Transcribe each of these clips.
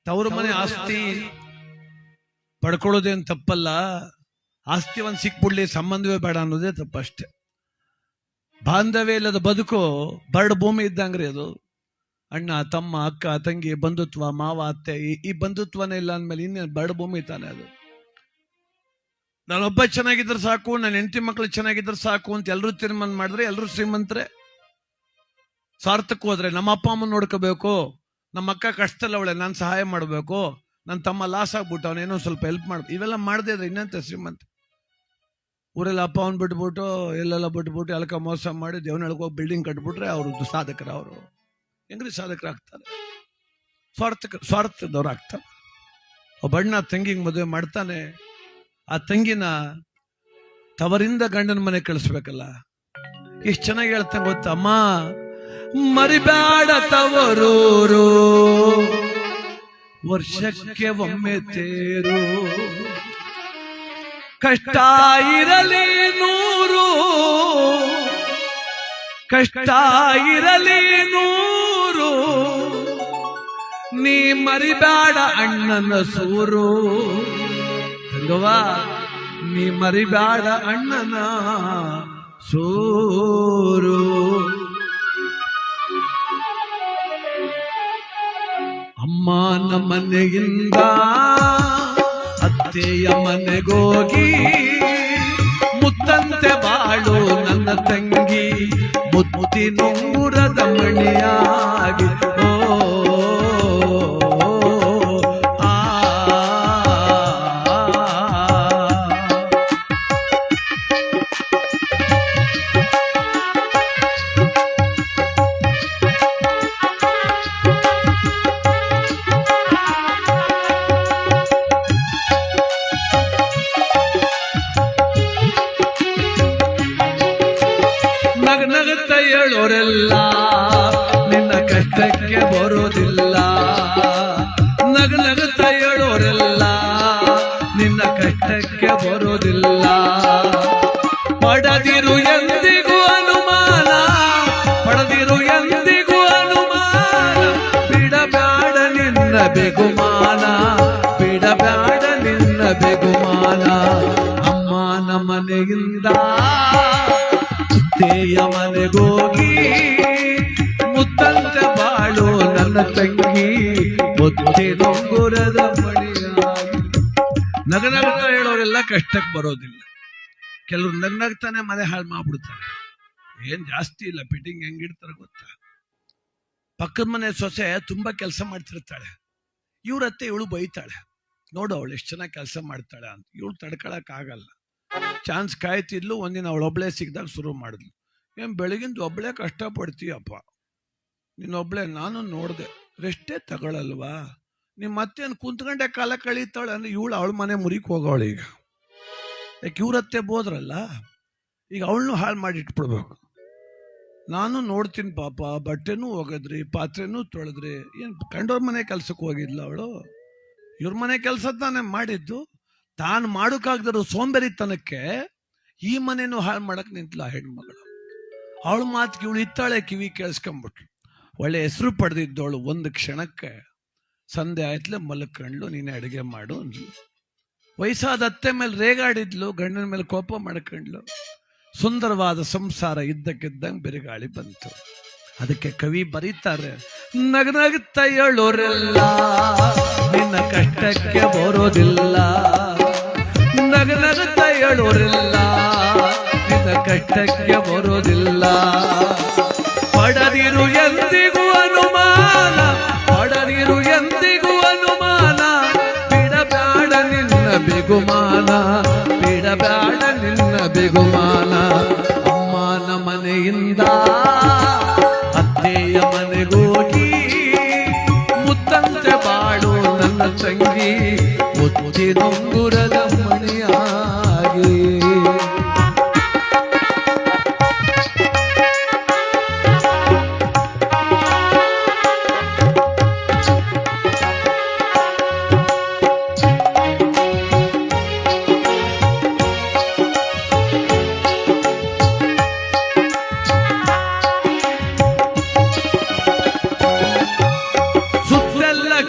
ತವರು ಮನೆ ಆಸ್ತಿ ಪಡ್ಕೊಳ್ಳೋದೇನು ತಪ್ಪಲ್ಲ. ಆಸ್ತಿ ಒಂದು ಸಿಕ್ಬಿಡ್ಲಿ, ಸಂಬಂಧವೇ ಬೇಡ ಅನ್ನೋದೇ ತಪ್ಪಷ್ಟೆ. ಬಾಂಧವ್ಯ ಇಲ್ಲದ ಬದುಕು ಬರಡು ಭೂಮಿ ಇದ್ದಂಗ್ರಿ ಅದು. ಅಣ್ಣ ತಮ್ಮ ಅಕ್ಕ ತಂಗಿ ಬಂಧುತ್ವ ಮಾವ ಅತ್ತೆ ಈ ಬಂಧುತ್ವನೇ ಇಲ್ಲ ಅಂದ್ಮೇಲೆ ಇನ್ನೇನು ಬರಡು ಭೂಮಿ ತಾನೆ ಅದು. ನಾನೊಬ್ಬ ಚೆನ್ನಾಗಿದ್ರೆ ಸಾಕು, ನನ್ನ ಹೆಂಡತಿ ಮಕ್ಳು ಚೆನ್ನಾಗಿದ್ರೆ ಸಾಕು ಅಂತ ಎಲ್ಲರೂ ತೀರ್ಮಾನ ಮಾಡಿದ್ರೆ ಎಲ್ಲರೂ ಶ್ರೀಮಂತರೇ. ಸ್ವಾರ್ಥಕ್ಕೆ ಹೋದ್ರೆ ನಮ್ಮ ಅಪ್ಪ ಅಮ್ಮನ ನೋಡ್ಕೋಬೇಕು, ನಮ್ಮ ಅಕ್ಕ ಕಷ್ಟದಲ್ಲಿ ಅವಳೆ ನಾನು ಸಹಾಯ ಮಾಡಬೇಕು, ನನ್ನ ತಮ್ಮ ಲಾಸ್ ಆಗ್ಬಿಟ್ಟು ಅವನೇನೋ ಸ್ವಲ್ಪ ಹೆಲ್ಪ್ ಮಾಡ್ಬೇಕು, ಇವೆಲ್ಲ ಮಾಡದೇ ಇದ್ರೆ ಇನ್ನಂತೆ ಶ್ರೀಮಂತ. ಊರೆಲ್ಲ ಅಪ್ಪ ಅವನ್ ಬಿಟ್ಬಿಟ್ಟು ಎಲ್ಲೆಲ್ಲ ಬಿಟ್ಬಿಟ್ಟು ಎಲ್ಕ ಮೋಸ ಮಾಡಿ ದೇವನೊಳಗೆ ಹೋಗಿ ಬಿಲ್ಡಿಂಗ್ ಕಟ್ಬಿಟ್ರೆ ಅವರು ಸಾಧಕರು. ಅವರು ಹೆಂಗ್ರಿ ಸಾಧಕರಾಗ್ತಾರೆ? ಸ್ವಾರ್ಥದವ್ರು ಆಗ್ತಾರೆ. ಒಬ್ಬ ಅಣ್ಣ ತಂಗಿಗೆ ಮದುವೆ ಮಾಡ್ತಾನೆ. ಆ ತಂಗಿನ ತವರಿಂದ ಗಂಡನ ಮನೆ ಕಳಿಸ್ಬೇಕಲ್ಲ. ಎಷ್ಟು ಚೆನ್ನಾಗಿ ಹೇಳ್ತಾನೆ ಗೊತ್ತಾ? ಅಮ್ಮ ಮರಿಬೇಡ ತವರೂರು, ವರ್ಷಕ್ಕೆ ಒಮ್ಮೆ ತೇರು, ಕಷ್ಟ ಇರಲಿ ನೂರು, ಕಷ್ಟ ಇರಲಿ ನೂರು, ನೀ ಮರಿಬೇಡ ಅಣ್ಣನ ಸೂರು. ಗವಾ ನೀ ಮರಿಬೇಡ ಅಣ್ಣನ ಸೂರು. ಅಮ್ಮನ ಮನೆಯಿಂದ ಅತ್ತೆಯ ಮನೆಗೋಗಿ ಮುತ್ತಂತೆ ಬಾಳು ನನ್ನ ತಂಗಿ, ಮುತ್ತಿನುಂಗುರದ ಮಣಿಯಾಗಿ. ನಗನಗುತ್ತ ಹೇಳೋರೆಲ್ಲ ನಿನ್ನ ಕಷ್ಟಕ್ಕೆ ಬರೋದಿಲ್ಲ, ನಗನಗುತ್ತ ಹೇಳೋರೆಲ್ಲ ನಿನ್ನ ಕಷ್ಟಕ್ಕೆ ಬರೋದಿಲ್ಲ. ಪಡೆದಿರು ಎಂದಿಗೂ ಅನುಮಾನ, ಪಡೆದಿರು ಎಂದಿಗೂ ಅನುಮಾನ, ಬಿಡಬೇಡ ನಿನ್ನ ಬೆಗುಮಾನ, ಬಿಡಬೇಡ ನಿನ್ನ ಬೆಗುಮಾನ. ಅಮ್ಮನ ಮನೆಯಿಂದ ಅತ್ತೆಯ ಮನೆಗೋಗಿ ಮುತ್ತಂತೆ ಬಾಳು ನನ್ನ ತಂಗಿ, ಮುತ್ತಿನುಂಗುರದ ಮಣಿಯಾಗಿ. ನಗನಗ್ತಾ ಹೇಳೋರೆಲ್ಲ ಕಷ್ಟಕ್ಕೆ ಬರೋದಿಲ್ಲ. ಕೆಲವ್ರು ನಗ್ನಗ್ತಾನೆ ಮನೆ ಹಾಳು ಮಾಡ್ಬಿಡ್ತಾರೆ. ಏನ್ ಜಾಸ್ತಿ ಇಲ್ಲ, ಫಿಟ್ಟಿಂಗ್ ಹೆಂಗಿಡ್ತಾರೆ ಗೊತ್ತಾ? ಪಕ್ಕದ ಮನೆ ಸೊಸೆ ತುಂಬಾ ಕೆಲಸ ಮಾಡ್ತಿರ್ತಾಳೆ, ಇವ್ರತ್ತೆ ಇವಳು ಬೈತಾಳೆ, ನೋಡು ಅವಳು ಎಷ್ಟು ಚೆನ್ನಾಗಿ ಕೆಲಸ ಮಾಡ್ತಾಳೆ ಅಂತ. ಇವಳು ತಡ್ಕೊಳಕ್ ಆಗಲ್ಲ. ಚಾನ್ಸ್ ಕಾಯ್ತಿದ್ಲು. ಒಂದಿನ ಅವಳೊಬ್ಳೆ ಸಿಕ್ಕಿದಾಗ ಶುರು ಮಾಡಿದ್ಲು, ಏನ್ ಬೆಳಗಿಂದ ಒಬ್ಳೆ ಕಷ್ಟಪಡ್ತೀಯಪ್ಪ, ನೀನೊಬ್ಳೆ. ನಾನು ನೋಡ್ದೆ, ರೆಸ್ಟೇ ತಗೊಳಲ್ವಾ? ನಿಮ್ಮ ಮತ್ತೇನು ಕುಂತ್ಕೊಂಡೆ ಕಾಲ ಕಳೀತಾಳೆ ಅಂದ್ರೆ ಇವಳು ಅವಳ ಮನೆ ಮುರಿಕ್ ಹೋಗೋಳು. ಈಗ ಯಾಕೆ ಇವ್ರತ್ತೆ ಬೋದ್ರಲ್ಲ, ಈಗ ಅವಳನ್ನು ಹಾಳು ಮಾಡಿ ಇಟ್ಬಿಡ್ಬೇಕು. ನಾನು ನೋಡ್ತೀನಿ ಪಾಪ, ಬಟ್ಟೆನೂ ಹೋಗದ್ರಿ, ಪಾತ್ರೆನೂ ತೊಳೆದ್ರಿ. ಏನ್ ಕಂಡೋರ್ ಮನೆ ಕೆಲ್ಸಕ್ಕೆ ಹೋಗಿದ್ಲ ಅವಳು? ಇವ್ರ ಮನೆ ಕೆಲಸ ತಾನೇ ಮಾಡಿದ್ದು. ತಾನು ಮಾಡೋಕ್ಕಾಗದ್ರು ಸೋಂಬೇರಿತನಕ್ಕೆ ಈ ಮನೇನು ಹಾಳು ಮಾಡಕ್ ನಿಂತಲ ಹೆಣ್ಮಗಳು. ಅವಳ ಮಾತಿಗೆ ಇವಳು ಇತ್ತಾಳೆ ಕಿವಿ ಕೇಳಿಸ್ಕೊಂಡ್ಬಿಟ್ಲು. ಒಳ್ಳೆ ಹೆಸರು ಪಡೆದಿದ್ದವಳು ಒಂದು ಕ್ಷಣಕ್ಕೆ ಸಂಧೆ ಆಯ್ತಲೆ ಮಲ್ಕೊಂಡ್ಲು, ನೀನೆ ಅಡುಗೆ ಮಾಡು ಅಂದ್ಲು. ವಯಸ್ಸಾದ ಅತ್ತೆ ಮೇಲೆ ರೇಗಾಡಿದ್ಲು, ಗಂಡನ ಮೇಲೆ ಕೋಪ ಮಾಡ್ಕೊಂಡ್ಲು. ಸುಂದರವಾದ ಸಂಸಾರ ಇದ್ದಕ್ಕಿದ್ದಂಗೆ ಬಿರುಗಾಳಿ ಬಂತು. ಅದಕ್ಕೆ ಕವಿ ಬರೀತಾರೆ, ನಗನಗುತ್ತ ಹೇಳೋರೆಲ್ಲ ನಿನ್ನ ಕಷ್ಟಕ್ಕೆ ಬರೋದಿಲ್ಲ, ನಗನಗುತ್ತ ಹೇಳೋರೆಲ್ಲ ನಿನ್ನ ಕಷ್ಟಕ್ಕೆ ಬರೋದಿಲ್ಲ. ಪಡೆದಿರು ಎಂದಿಗೂ ಅನುಮಾನ, ಪಡೆದಿರು ಎಂದಿಗೂ ಅನುಮಾನ, ಬಿಡಬೇಡ ನಿನ್ನ ಬೆಗುಮಾನ, ಬಿಡಬೇಡ ನಿನ್ನ ಬೆಗುಮಾನ. ಅಮ್ಮನ ಮನೆಯಿಂದ ಅತ್ತೆಯ ಮನೆಗೋಗಿ ಮುತ್ತಂತೆ ಬಾಳು ನನ್ನ ತಂಗಿ, ಮುತ್ತಿನುಂಗುರದ ಮಣಿಯಾಗಿ.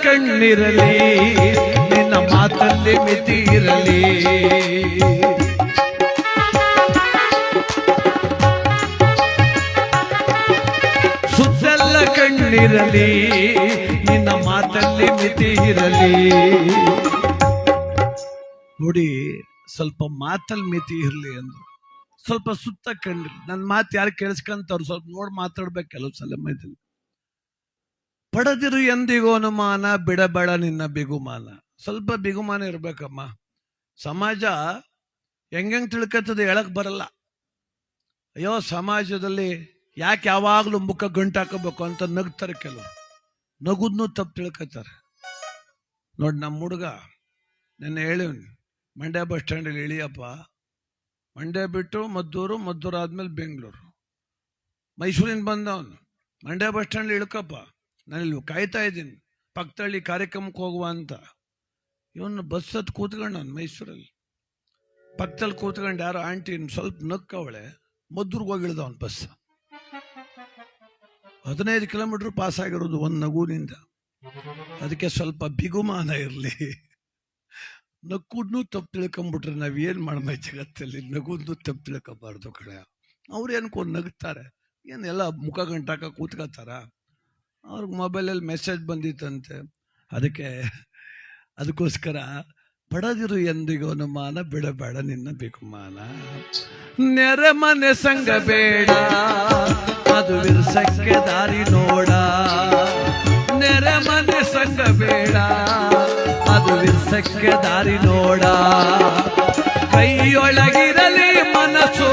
ಕಣ್ಣಿರಲಿ ನಿನ್ನ ಮಾತಲ್ಲಿ ಮಿತಿ ಇರಲಿ. ಸುತ್ತೆಲ್ಲ ಕಣ್ಣಿರಲಿ ನಿನ್ನ ಮಾತಲ್ಲಿ ಮಿತಿ ಇರಲಿ. ನೋಡಿ, ಸ್ವಲ್ಪ ಮಾತಲ್ಲಿ ಮಿತಿ ಇರಲಿ ಅಂದ್ರು, ಸ್ವಲ್ಪ ಸುತ್ತ ಕಣ್ಣಿರಲಿ. ನನ್ನ ಮಾತು ಯಾರು ಕೇಳಿಸ್ಕೊಂತವ್ರು ಸ್ವಲ್ಪ ನೋಡಿ ಮಾತಾಡ್ಬೇಕು. ಕೆಲವು ಸಲ ಮೈದಲ್ಲಿ ಪಡೆದಿರು ಎಂದಿಗೂ ಅನುಮಾನ, ಬಿಡಬೇಡ ನಿನ್ನ ಬಿಗುಮಾನ. ಸ್ವಲ್ಪ ಬಿಗುಮಾನ ಇರ್ಬೇಕಮ್ಮ. ಸಮಾಜ ಹೆಂಗ್ ತಿಳ್ಕತ್ತದ ಹೇಳಕ್ ಬರಲ್ಲ. ಅಯ್ಯೋ ಸಮಾಜದಲ್ಲಿ ಯಾಕೆ ಯಾವಾಗ್ಲೂ ಮುಖ ಗಂಟಾಕಬೇಕು ಅಂತ ನಗ್ತಾರೆ ಕೆಲವರು. ನಗುದ್ನು ತಪ್ಪು ತಿಳ್ಕತ್ತಾರೆ. ನೋಡಿ, ನಮ್ಮ ಹುಡುಗ ನೆನ್ನೆ ಹೇಳಿವ್ನಿ, ಮಂಡ್ಯ ಬಸ್ ಸ್ಟ್ಯಾಂಡಲ್ಲಿ ಇಳಿಯಪ್ಪ. ಮಂಡ್ಯ ಬಿಟ್ಟು ಮದ್ದೂರು, ಮದ್ದೂರು ಆದ್ಮೇಲೆ ಬೆಂಗಳೂರು, ಮೈಸೂರಿಂದ ಬಂದವನು. ಮಂಡ್ಯ ಬಸ್ ಸ್ಟ್ಯಾಂಡ್ ಇಳ್ಕಪ್ಪ, ನಾನು ಇಲ್ಲಿ ಕಾಯ್ತಾ ಇದ್ದೀನಿ ಪಕ್ಕದಲ್ಲಿ ಕಾರ್ಯಕ್ರಮಕ್ಕೆ ಹೋಗುವ ಅಂತ. ಇವನು ಬಸ್ ಹತ್ತು ಕೂತ್ಕೊಂಡು ನಾನು ಮೈಸೂರಲ್ಲಿ ಪಕ್ಕದಲ್ಲಿ ಕೂತ್ಕೊಂಡು ಯಾರೋ ಆಂಟಿ ಸ್ವಲ್ಪ ನಕ್ಕವಳೆ, ಮದ್ದೂರ್ಗೆ ಹೋಗಿ ಇಳ್ದವನು ಬಸ್. 15 ಕಿಲೋಮೀಟರ್ ಪಾಸ್ ಆಗಿರೋದು ಒಂದು ನಗುವಿನಿಂದ. ಅದಕ್ಕೆ ಸ್ವಲ್ಪ ಬಿಗುಮಾನ ಇರಲಿ. ನಕ್ಕುಡ್ನು ತಪ್ಪು ತಿಳ್ಕೊಂಬಿಟ್ರೆ ನಾವೇನು ಮಾಡೋಣ ಜಗತ್ತಲ್ಲಿ? ನಗುದ್ನು ತಪ್ಪು ತಿಳ್ಕೊಬಾರ್ದು ಕಡೆ. ಅವ್ರು ಏನ್ಕೊಂಡು ನಗ್ತಾರೆ, ಏನೆಲ್ಲ ಮುಖ ಗಂಟಾಕ ಕೂತ್ಕೋತಾರ? ಅವ್ರಿಗೆ ಮೊಬೈಲಲ್ಲಿ ಮೆಸೇಜ್ ಬಂದಿತ್ತಂತೆ. ಅದಕ್ಕೋಸ್ಕರ ಪಡೆದಿರು ಎಂದಿಗೂ ಅನುಮಾನ, ಬಿಡಬೇಡ ನಿನ್ನ ಬಿಗುಮಾನ. ನೆರೆ ಮನೆ ಸಂಗ ಬೇಡ, ಅದು ವಿರ್ಸಕ್ಕೆ ದಾರಿ ನೋಡ. ನೆರೆ ಮನೆ ಸಂಗ ಬೇಡ, ಅದು ವಿರ್ಸಕ್ಕೆ ದಾರಿ ನೋಡ. ಕೈಯೊಳಗಿರಲಿ ಮನಸ್ಸು,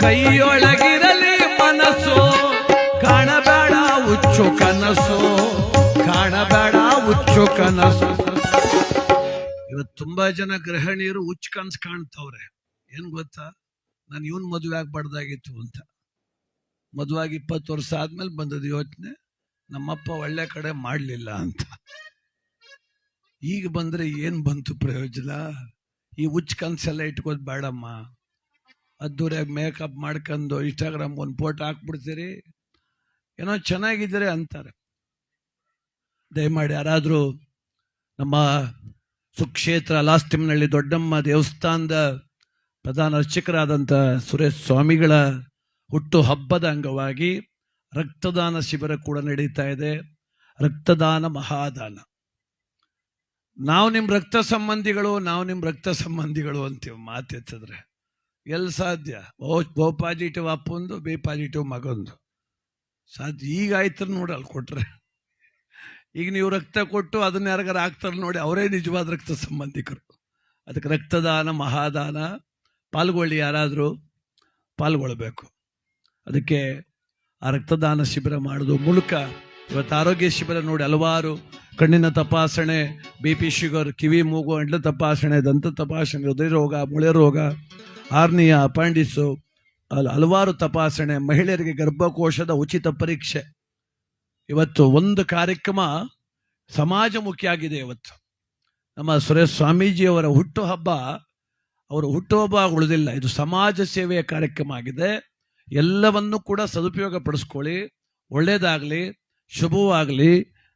ಕೈಯೊಳಗಿರಲಿ ಮನಸ್ಸು. ಕಾಣಬೇಡ ಹುಚ್ಚು ಕನಸು, ಕಾಣಬೇಡ ಹುಚ್ಚು ಕನಸು. ಇವತ್ತು ತುಂಬಾ ಜನ ಗೃಹಿಣಿಯರು ಹುಚ್ಚು ಕನಸು ಕಾಣ್ತವ್ರೆ. ಏನ್ ಗೊತ್ತಾ, ನಾನು ಇವನ್ ಮದುವೆ ಆಗ್ಬಾರ್ದಾಗಿತ್ತು ಅಂತ. ಮದುವಾಗಿ 20 ವರ್ಷ ಆದ್ಮೇಲೆ ಬಂದದ ಯೋಚನೆ, ನಮ್ಮಪ್ಪ ಒಳ್ಳೆ ಕಡೆ ಮಾಡ್ಲಿಲ್ಲ ಅಂತ. ಈಗ ಬಂದ್ರೆ ಏನ್ ಬಂತು ಪ್ರಯೋಜನ? ಈ ಹುಚ್ಚು ಕನಸೆಲ್ಲ ಇಟ್ಕೋದ್ ಬೇಡಮ್ಮ. ಅದ್ದೂರಿಯಾಗಿ ಮೇಕಪ್ ಮಾಡ್ಕೊಂಡು ಇನ್ಸ್ಟಾಗ್ರಾಮ್ ಒಂದು ಫೋಟೋ ಹಾಕ್ಬಿಡ್ತೀರಿ, ಏನೋ ಚೆನ್ನಾಗಿದ್ರೆ ಅಂತಾರೆ. ದಯಮಾಡಿ ಯಾರಾದ್ರೂ ನಮ್ಮ ಸುಕ್ಷೇತ್ರ ಲಾಸ್ತಿಮ್ನಳ್ಳಿ ದೊಡ್ಡಮ್ಮ ದೇವಸ್ಥಾನದ ಪ್ರಧಾನ ಅರ್ಚಕರಾದಂಥ ಸುರೇಶ್ ಸ್ವಾಮಿಗಳ ಹುಟ್ಟು ಹಬ್ಬದ ಅಂಗವಾಗಿ ರಕ್ತದಾನ ಶಿಬಿರ ಕೂಡ ನಡೀತಾ ಇದೆ. ರಕ್ತದಾನ ಮಹಾದಾನ. ನಾವು ನಿಮ್ಮ ರಕ್ತ ಸಂಬಂಧಿಗಳು, ನಾವು ನಿಮ್ಮ ರಕ್ತ ಸಂಬಂಧಿಗಳು ಅಂತೀವಿ ಮಾತೆತ್ತಿದ್ರೆ. ಎಲ್ಲಿ ಸಾಧ್ಯ? ಓ ಪಾಸಿಟಿವ್ ಅಪ್ಪಂದು, ಬಿ ಪಾಸಿಟಿವ್ ಮಗಂದು ಸಾಧ್ಯ. ಈಗ ಆಯ್ತು ನೋಡಿ, ಅಲ್ಲಿ ಕೊಟ್ರೆ. ಈಗ ನೀವು ರಕ್ತ ಕೊಟ್ಟು ಅದನ್ನ ಯಾರಿಗಾರ ಆಗ್ತಾರೆ ನೋಡಿ, ಅವರೇ ನಿಜವಾದ ರಕ್ತ ಸಂಬಂಧಿಕರು. ಅದಕ್ಕೆ ರಕ್ತದಾನ ಮಹಾದಾನ. ಪಾಲ್ಗೊಳ್ಳಿ, ಯಾರಾದರೂ ಪಾಲ್ಗೊಳ್ಬೇಕು. ಅದಕ್ಕೆ ಆ ರಕ್ತದಾನ ಶಿಬಿರ ಮಾಡೋದು ಮೂಲಕ ಇವತ್ತು ಆರೋಗ್ಯ ಶಿಬಿರ ನೋಡಿ ಹಲವಾರು ಕಣ್ಣಿನ ತಪಾಸಣೆ, BP ಶುಗರ್, ಕಿವಿ ಮೂಗು ಅಂಡ್ಲ ತಪಾಸಣೆ, ದಂತ ತಪಾಸಣೆ, ಹೃದಯ ರೋಗ, ಮುಳೆ ರೋಗ, ಆರ್ನಿಯಾ, ಅಪಾಂಡಿಸು, ಹಲವಾರು ತಪಾಸಣೆ, ಮಹಿಳೆಯರಿಗೆ ಗರ್ಭಕೋಶದ ಉಚಿತ ಪರೀಕ್ಷೆ. ಇವತ್ತು ಒಂದು ಕಾರ್ಯಕ್ರಮ ಸಮಾಜಮುಖಿಯಾಗಿದೆ. ಇವತ್ತು ನಮ್ಮ ಸುರೇಶ್ ಸ್ವಾಮೀಜಿಯವರ ಹುಟ್ಟುಹಬ್ಬ, ಅವರ ಹುಟ್ಟುಹಬ್ಬ ಉಳಿದಿಲ್ಲ, ಇದು ಸಮಾಜ ಸೇವೆಯ ಕಾರ್ಯಕ್ರಮ ಆಗಿದೆ. ಎಲ್ಲವನ್ನೂ ಕೂಡ ಸದುಪಯೋಗ ಪಡಿಸ್ಕೊಳ್ಳಿ, ಒಳ್ಳೇದಾಗಲಿ, ಶುಭವಾಗಲಿ.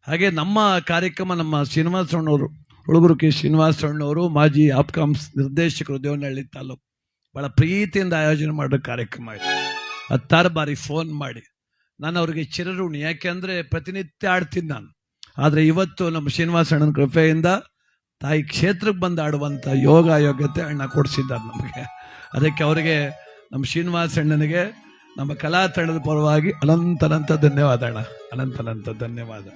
ಹಾಗೆ ನಮ್ಮ ಕಾರ್ಯಕ್ರಮ ನಮ್ಮ ಶ್ರೀನಿವಾಸಣ್ಣವರು, ಹುಡುಗರು ಕೆ ಶ್ರೀನಿವಾಸಣ್ಣವರು, ಮಾಜಿ ಆಪ್ಕಾಮ್ಸ್ ನಿರ್ದೇಶಕರು, ದೇವನಹಳ್ಳಿ ತಾಲೂಕು, ಬಹಳ ಪ್ರೀತಿಯಿಂದ ಆಯೋಜನೆ ಮಾಡೋ ಕಾರ್ಯಕ್ರಮ ಇದೆ. 10 ಬಾರಿ ಫೋನ್ ಮಾಡಿ ನಾನು ಅವ್ರಿಗೆ ಚಿರಋಣಿ. ಯಾಕೆಂದ್ರೆ ಪ್ರತಿನಿತ್ಯ ಆಡ್ತೀನಿ ನಾನು. ಆದರೆ ಇವತ್ತು ನಮ್ಮ ಶ್ರೀನಿವಾಸಣ್ಣನ ಕೃಪೆಯಿಂದ ತಾಯಿ ಕ್ಷೇತ್ರಕ್ಕೆ ಬಂದು ಆಡುವಂಥ ಯೋಗ್ಯತೆ ಅಣ್ಣ ಕೊಡಿಸಿದ್ದಾರೆ ನಮಗೆ. ಅದಕ್ಕೆ ಅವರಿಗೆ, ನಮ್ಮ ಶ್ರೀನಿವಾಸಣ್ಣನಿಗೆ ನಮ್ಮ ಕಲಾ ತಂಡದ ಪರವಾಗಿ ಅನಂತ ಧನ್ಯವಾದ ಅಣ್ಣ, ಅನಂತ ಧನ್ಯವಾದ.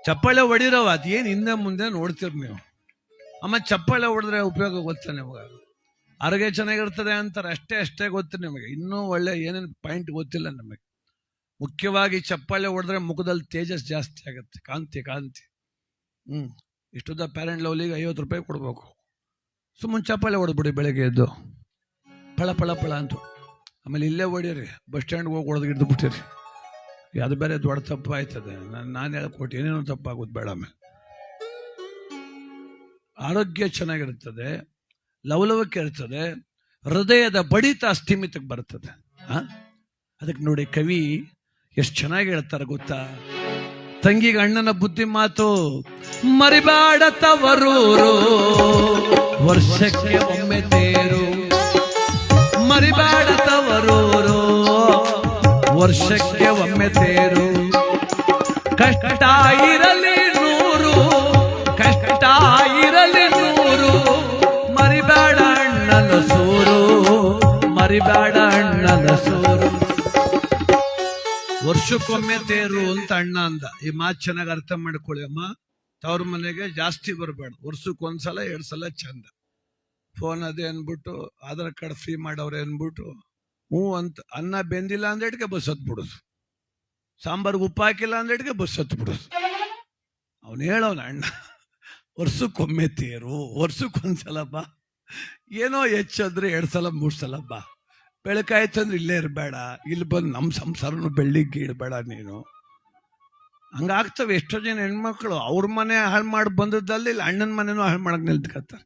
ಚಪ್ಪಾಳೆ ಹೊಡಿರೋವ ಅದೇನು ಹಿಂದೆ ಮುಂದೆ ನೋಡ್ತೀರಿ ನೀವು. ಅಮ್ಮ ಚಪ್ಪಾಳೆ ಹೊಡೆದ್ರೆ ಉಪಯೋಗ ಗೊತ್ತಾ ನಿಮಗೆ? ಆರೋಗ್ಯ ಚೆನ್ನಾಗಿರ್ತದೆ ಅಂತಾರೆ, ಅಷ್ಟೇ ಗೊತ್ತು ನಿಮಗೆ. ಇನ್ನೂ ಒಳ್ಳೆ ಏನೇನು ಪಾಯಿಂಟ್ ಗೊತ್ತಿಲ್ಲ ನಮಗೆ. ಮುಖ್ಯವಾಗಿ ಚಪ್ಪಾಳೆ ಹೊಡೆದ್ರೆ ಮುಖದಲ್ಲಿ ತೇಜಸ್ ಜಾಸ್ತಿ ಆಗುತ್ತೆ, ಕಾಂತಿ. ಇಷ್ಟುದ ಪ್ಯಾರೆಂಟ್ ಲವ್ಲಿಗೆ 50 ರೂಪಾಯಿ ಕೊಡ್ಬೇಕು. ಸುಮ್ಮನೆ ಚಪ್ಪಾಳೆ ಹೊಡೆದ್ಬಿಡಿ ಬೆಳಗ್ಗೆ ಎದ್ದು, ಫಳ ಅಂತ. ಆಮೇಲೆ ಇಲ್ಲೇ ಹೊಡೀರಿ, ಬಸ್ ಸ್ಟ್ಯಾಂಡ್ಗೆ ಹೋಗಿ ಹೊಡೆದು ಹಿಡಿದು ಬಿಟ್ಟಿರಿ. ಅದು ಬೇರೆ ದೊಡ್ಡ ತಪ್ಪು ಆಯ್ತದೆ. ನಾನು ಹೇಳ್ಕೊಟ್ಟು ಏನೇನೋ ತಪ್ಪಾಗೋದು ಬೇಡ. ಆಮೇಲೆ ಆರೋಗ್ಯ ಚೆನ್ನಾಗಿರ್ತದೆ, ಲವಲವಿಕೆ ಇರ್ತದೆ, ಹೃದಯದ ಬಡಿತ ಸ್ಥಿಮಿತಕ್ಕೆ ಬರ್ತದೆ. ಅದಕ್ಕೆ ನೋಡಿ ಕವಿ ಎಷ್ಟು ಚೆನ್ನಾಗಿ ಹೇಳ್ತಾರೆ ಗೊತ್ತಾ? ತಂಗಿಗೆ ಅಣ್ಣನ ಬುದ್ಧಿ ಮಾತು, ಮರಿಬೇಡ ತವರೂರು ವರ್ಷಕ್ಕೆ ಒಮ್ಮೆ ತೇರು, ಮರಿಬೇಡ ತವರೂರು ವರ್ಷಕ್ಕೆ ಒಮ್ಮೆ ತೇರು, ಕಷ್ಟ ಇರಲಿ ನೂರು, ಕಷ್ಟ ಇರಲಿ ನೂರು, ಮರಿಬೇಡ ಅಣ್ಣನ ಸೂರು, ಮರಿಬೇಡ ಅಣ್ಣನ ಸೂರು. ವರ್ಷಕ್ಕೊಮ್ಮೆ ತೇರು ಅಂತ ಅಣ್ಣ ಅಂದ. ಈ ಮಾತು ಚೆನ್ನಾಗಿ ಅರ್ಥ ಮಾಡ್ಕೊಳ್ಳಿ ಅಮ್ಮ. ತವ್ರ ಮನೆಗೆ ಜಾಸ್ತಿ ಬರಬೇಡ, ವರ್ಷಕ್ಕೊಂದ್ಸಲ 2 ಸಲ ಚಂದ. ಫೋನ್ ಅದೇ ಅನ್ಬಿಟ್ಟು ಆಧಾರ್ ಕಾರ್ಡ್ ಫ್ರೀ ಮಾಡವ್ರೆ ಅನ್ಬಿಟ್ಟು ಹ್ಞೂ ಅಂತ, ಅನ್ನ ಬೆಂದಿಲ್ಲ ಅಂದೇಟ್ಗೆ ಬಸ್ ಹತ್ ಬಿಡುದು, ಸಾಂಬಾರ್ಗೆ ಉಪ್ಪು ಹಾಕಿಲ್ಲ ಅಂದೇಟ್ಗೆ ಬಸ್ ಹತ್ ಬಿಡುದು. ಅವನು ಹೇಳೋನ ಅಣ್ಣ, ವರ್ಷಕ್ಕೊಮ್ಮೆ ತೇರು, ವರ್ಷಕ್ಕೊಂದ್ಸಲ ಬಾ, ಏನೋ ಹೆಚ್ಚಂದ್ರೆ 2 ಸಲ 3 ಸಲ ಬಾ, ಬೆಳಕಾಯ್ತಂದ್ರೆ ಇಲ್ಲೇ ಇರಬೇಡ, ಇಲ್ಲಿ ಬಂದು ನಮ್ಮ ಸಂಸಾರನು ಬೆಳ್ಳಿಗೆ ಇಡಬೇಡ ನೀನು. ಹಂಗಾಗ್ತವೆ ಎಷ್ಟೋ ಜನ ಹೆಣ್ಮಕ್ಳು ಅವ್ರ ಮನೆ ಹಾಳು ಮಾಡಿ ಬಂದದ್ದಲ್ಲಿ ಇಲ್ಲಿ ಅಣ್ಣನ ಮನೆನೂ ಹಾಳು ಮಾಡಕ್ ನಿಲ್ತ್ಕತ್ತಾರೆ.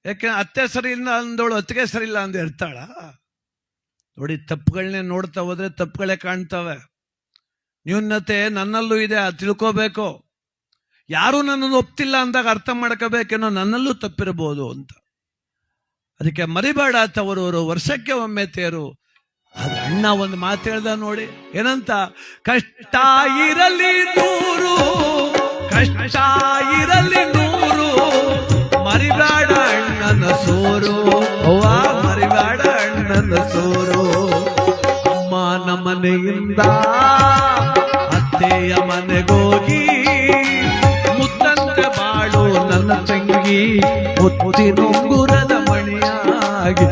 ಯಾಕೆ ಅತ್ತೆ ಸರಿ ಇಲ್ಲ ಅಂದವಳು ಅತ್ತಿಗೆ ಸರಿ ಇಲ್ಲ ಅಂದ ಇರ್ತಾಳ? ನೋಡಿ, ತಪ್ಪುಗಳನ್ನೇ ನೋಡ್ತಾ ಹೋದ್ರೆ ತಪ್ಪುಗಳೇ ಕಾಣ್ತವೆ. ನ್ಯೂನತೆ ನನ್ನಲ್ಲೂ ಇದೆ, ಅದು ತಿಳ್ಕೋಬೇಕು. ಯಾರು ನನ್ನನ್ನು ಒಪ್ತಿಲ್ಲ ಅಂದಾಗ ಅರ್ಥ ಮಾಡ್ಕೋಬೇಕೇನೋ ನನ್ನಲ್ಲೂ ತಪ್ಪಿರಬಹುದು ಅಂತ. ಅದಕ್ಕೆ ಮರಿಬೇಡ ತವರೂರು ವರ್ಷಕ್ಕೆ ಒಮ್ಮೆ ತೇರು. ಅದು ಅಣ್ಣ ಒಂದು ಮಾತು ಹೇಳ್ದ ನೋಡಿ, ಏನಂತ? ಕಷ್ಟ ಇರಲಿ ನೂರು, ಕಷ್ಟ ಇರಲಿ ನೂರು, ಮರಿಬೇಡ ಅಣ್ಣನ ಸೋರು, ಅವ್ವ ಮರಿಬೇಡ ಅಣ್ಣನ ಸೋರು. ಅಮ್ಮನ ಮನೆಯಿಂದ ಅತ್ತೆಯ ಮನೆಗೋಗಿ ಮುತ್ತಂತೆ ಬಾಳು ನನ್ನ ತಂಗಿ, ಮುತ್ತಿನುಂಗುರದ ಮಣಿಯಾಗಿ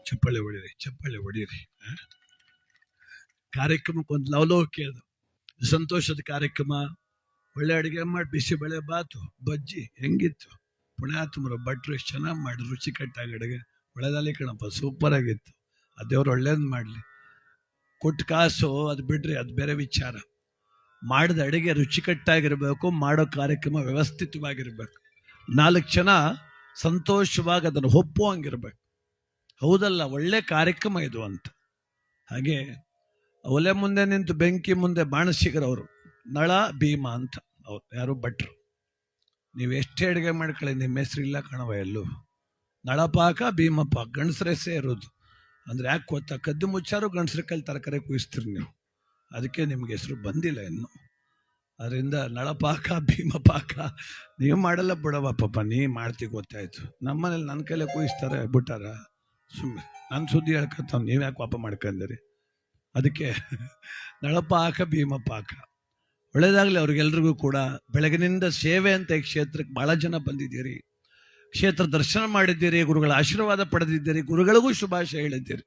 ಚಪ್ಪಾಳೆ ಹೊಡೀರಿ, ಚಪ್ಪಾಳೆ ಹೊಡೀರಿ. ಕಾರ್ಯಕ್ರಮಕ್ಕೊಂದು ಲವಲೋಕೆ, ಅದು ಸಂತೋಷದ ಕಾರ್ಯಕ್ರಮ. ಒಳ್ಳೆ ಅಡಿಗೆ ಮಾಡಿ, ಬಿಸಿಬೇಳೆ ಬಾತು ಬಜ್ಜಿ ಹೆಂಗಿತ್ತು? ಪುಣ್ಯಾತ್ಮರು ಭಟ್ರು ಎಷ್ಟು ಚೆನ್ನಾಗಿ ಮಾಡಿ, ರುಚಿಕಟ್ಟಾಗಿ ಅಡುಗೆ. ಒಳ್ಳೆದಲ್ಲಿ ಕಣಪ್ಪ, ಸೂಪರ್ ಆಗಿತ್ತು. ಆ ದೇವ್ರು ಒಳ್ಳೇದು ಮಾಡಲಿ. ಕೊಟ್ಟು ಕಾಸು ಅದು ಬಿಡ್ರಿ, ಅದು ಬೇರೆ ವಿಚಾರ. ಮಾಡಿದ ಅಡುಗೆ ರುಚಿಕಟ್ಟಾಗಿರ್ಬೇಕು, ಮಾಡೋ ಕಾರ್ಯಕ್ರಮ ವ್ಯವಸ್ಥಿತವಾಗಿರ್ಬೇಕು, 4 ಜನ ಸಂತೋಷವಾಗಿ ಅದನ್ನು ಒಪ್ಪುವಂಗಿರ್ಬೇಕು. ಹೌದಲ್ಲ, ಒಳ್ಳೆ ಕಾರ್ಯಕ್ರಮ ಇದು ಅಂತ. ಹಾಗೆ ಒಲೆ ಮುಂದೆ ನಿಂತು ಬೆಂಕಿ ಮುಂದೆ ಬಾಣಸಿಗರವರು ನಳ ಭೀಮ ಅಂತ ಅವ್ರು ಯಾರು ಭಟ್ರು. ನೀವು ಎಷ್ಟೇ ಅಡುಗೆ ಮಾಡ್ಕೊಳ್ಳಿ, ನಿಮ್ಮ ಹೆಸರಿಲ್ಲ ಕಣವ ಎಲ್ಲೂ. ನಳಪಾಕ ಭೀಮಪಾಕ ಗಂಡಸರ ಹೆಸರೇ ಇರೋದು. ಅಂದ್ರೆ ಯಾಕೆ ಗೊತ್ತಾ? ಕದ್ದು ಮುಚ್ಚಾರು ಗಂಡಸ್ರ ಕೈಲಿ ತರಕಾರಿ ಕುಯಿಸ್ತೀರಿ ನೀವು, ಅದಕ್ಕೆ ನಿಮ್ಗೆ ಹೆಸರು ಬಂದಿಲ್ಲ ಇನ್ನು. ಅದರಿಂದ ನಳಪಾಕ ಭೀಮಪಾಕ ನೀವು ಮಾಡಲ್ಲ ಬಿಡವ ಪಾಪ, ನೀ ಮಾಡ್ತೀವಿ ಗೊತ್ತಾಯ್ತು. ನಮ್ಮನೇಲಿ ನನ್ನ ಕೈಲೇ ಕುಯಿಸ್ತಾರೆ ಬಿಟ್ಟಾರ, ಸುಮ್ಮನೆ ನನ್ನ ಸುದ್ದಿ ಹೇಳ್ಕೊತಾವ್, ನೀವು ಯಾಕೆ ಪಾಪ ಮಾಡ್ಕೊಂಡ್ರಿ? ಅದಕ್ಕೆ ನಳಪಾಕ ಭೀಮಪಾಕ. ಒಳ್ಳೇದಾಗಲಿ ಅವ್ರಿಗೆಲ್ರಿಗೂ ಕೂಡ. ಬೆಳಗಿನಿಂದ ಸೇವೆ ಅಂತ ಈ ಕ್ಷೇತ್ರಕ್ಕೆ ಬಹಳ ಜನ ಬಂದಿದ್ದೀರಿ, ಕ್ಷೇತ್ರ ದರ್ಶನ ಮಾಡಿದ್ದೀರಿ, ಗುರುಗಳ ಆಶೀರ್ವಾದ ಪಡೆದಿದ್ದೀರಿ, ಗುರುಗಳಿಗೂ ಶುಭಾಶಯ ಹೇಳಿದ್ದೀರಿ.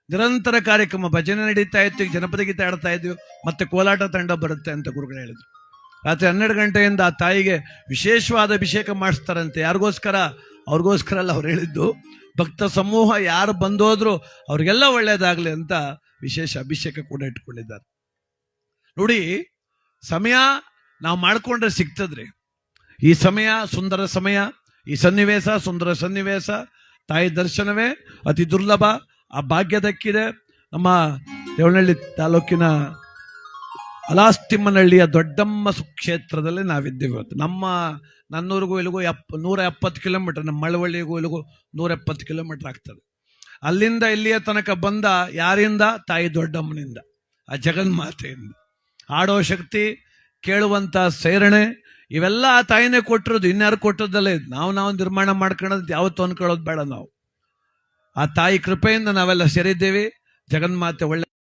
ನಿರಂತರ ಕಾರ್ಯಕ್ರಮ, ಭಜನೆ ನಡೀತಾ ಇತ್ತು, ಈಗ ಜನಪದ ಗೀತೆ ಆಡ್ತಾ ಇದ್ವಿ, ಮತ್ತೆ ಕೋಲಾಟ ತಂಡ ಬರುತ್ತೆ ಅಂತ ಗುರುಗಳು ಹೇಳಿದ್ರು. ರಾತ್ರಿ 12 ಗಂಟೆಯಿಂದ ಆ ತಾಯಿಗೆ ವಿಶೇಷವಾದ ಅಭಿಷೇಕ ಮಾಡಿಸ್ತಾರಂತೆ. ಯಾರಿಗೋಸ್ಕರ? ಅವ್ರಿಗೋಸ್ಕರ ಅಲ್ಲ, ಅವ್ರು ಹೇಳಿದ್ದು ಭಕ್ತ ಸಮೂಹ ಯಾರು ಬಂದೋದ್ರು ಅವ್ರಿಗೆಲ್ಲ ಒಳ್ಳೇದಾಗ್ಲಿ ಅಂತ ವಿಶೇಷ ಅಭಿಷೇಕ ಕೂಡ ಇಟ್ಕೊಂಡಿದ್ದಾರೆ. ನೋಡಿ, ಸಮಯ ನಾವು ಮಾಡ್ಕೊಂಡ್ರೆ ಸಿಗ್ತದ್ರಿ. ಈ ಸಮಯ ಸುಂದರ ಸಮಯ, ಈ ಸನ್ನಿವೇಶ ಸುಂದರ ಸನ್ನಿವೇಶ. ತಾಯಿ ದರ್ಶನವೇ ಅತಿ ದುರ್ಲಭ. ಆ ಭಾಗ್ಯ ದಕ್ಕಿದೆ. ನಮ್ಮ ದೇವನಹಳ್ಳಿ ತಾಲೂಕಿನ ಅಲಾಸ್ತಿಮ್ಮನಹಳ್ಳಿಯ ದೊಡ್ಡಮ್ಮ ಕ್ಷೇತ್ರದಲ್ಲಿ ನಾವಿದ್ದೇವೆ ಇವತ್ತು. ನನ್ನೂರಿಗೂ ಇಲ್ಲಿಗೂ 170 ಕಿಲೋಮೀಟರ್, ನಮ್ಮ ಮಳವಳ್ಳಿಗೂ ಇಲ್ಲಿಗೂ 170 ಕಿಲೋಮೀಟರ್ ಆಗ್ತದೆ. ಅಲ್ಲಿಂದ ಇಲ್ಲಿಯ ತನಕ ಬಂದ ಯಾರಿಂದ? ತಾಯಿ ದೊಡ್ಡಮ್ಮನಿಂದ, ಆ ಜಗನ್ಮಾತೆಯಿಂದ. ಆಡೋ ಶಕ್ತಿ, ಕೇಳುವಂತ ಸೇರಣೆ, ಇವೆಲ್ಲ ಆ ತಾಯಿನೇ ಕೊಟ್ಟಿರೋದು, ಇನ್ಯಾರು ಕೊಟ್ಟದ್ದಲ್ಲೇ. ನಾವು ನಿರ್ಮಾಣ ಮಾಡ್ಕೊಳ್ಳೋದು ಯಾವತ್ತು ಅನ್ಕೊಳ್ಳೋದು ಬೇಡ. ನಾವು ಆ ತಾಯಿ ಕೃಪೆಯಿಂದ ನಾವೆಲ್ಲ ಸೇರಿದ್ದೇವೆ. ಜಗನ್ಮಾತೆ ಒಳ್ಳೆ